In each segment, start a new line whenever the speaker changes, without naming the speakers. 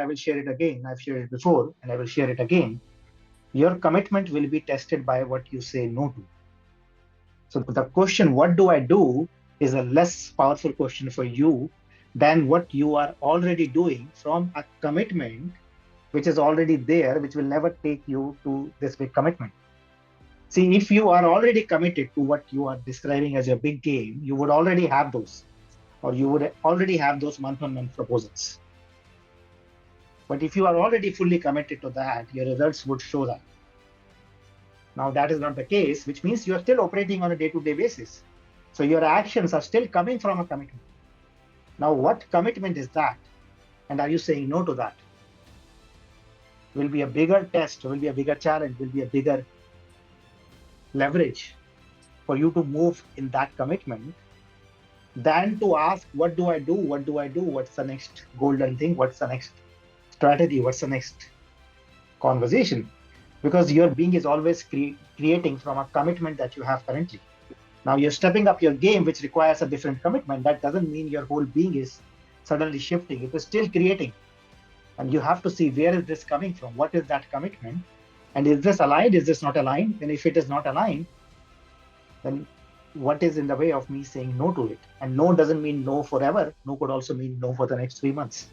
I will share it again. I've shared it before and I will share it again. Your commitment will be tested by what you say no to. So the question, what do I do, is a less powerful question for you than what you are already doing from a commitment which is already there, which will never take you to this big commitment. See, if you are already committed to what you are describing as your big game, you would already have those, or you would already have those month-on-month proposals. But if you are already fully committed to that, your results would show that. Now, that is not the case, which means you are still operating on a day-to-day basis. So your actions are still coming from a commitment. Now, what commitment is that? And are you saying no to that? Will be a bigger test, will be a bigger challenge, will be a bigger leverage for you to move in that commitment than to ask, what do I do? What do I do? What's the next golden thing? What's the next strategy? What's the next conversation? Because your being is always creating from a commitment that you have currently. Now you're stepping up your game, which requires a different commitment. That doesn't mean your whole being is suddenly shifting. It is still creating. And you have to see, where is this coming from? What is that commitment? And is this aligned? Is this not aligned? And if it is not aligned, then what is in the way of me saying no to it? And no doesn't mean no forever. No could also mean no for the next 3 months.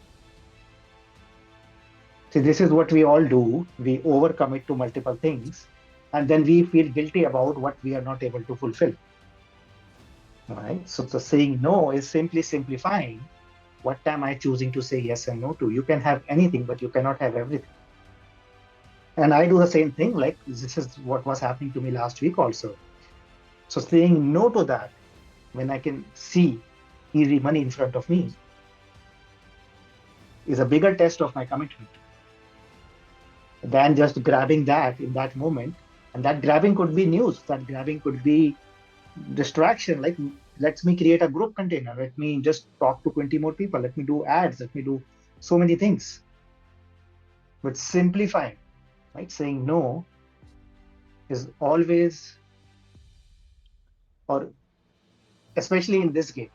See, this is what we all do. We overcommit to multiple things, and then we feel guilty about what we are not able to fulfill. All right. So saying no is simply simplifying what am I choosing to say yes and no to. You can have anything, but you cannot have everything. And I do the same thing. Like, this is what was happening to me last week also. So saying no to that when I can see easy money in front of me is a bigger test of my commitment than just grabbing that in that moment. And that grabbing could be news, that grabbing could be distraction. Like, let me create a group container, let me just talk to 20 more people, let me do ads, let me do so many things. But simplifying, right? Saying no is always, or especially in this game,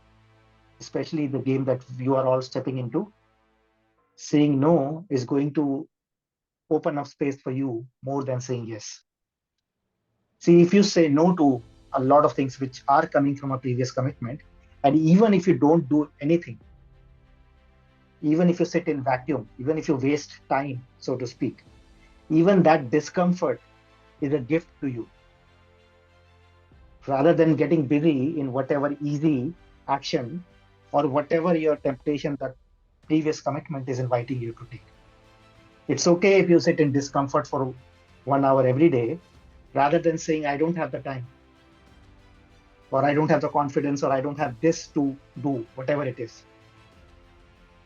especially the game that you are all stepping into, saying no is going to open up space for you more than saying yes. See, if you say no to a lot of things which are coming from a previous commitment, and even if you don't do anything, even if you sit in vacuum, even if you waste time, so to speak, even that discomfort is a gift to you. Rather than getting busy in whatever easy action or whatever your temptation that previous commitment is inviting you to take. It's okay if you sit in discomfort for 1 hour every day, rather than saying, I don't have the time, or I don't have the confidence, or I don't have this to do, whatever it is.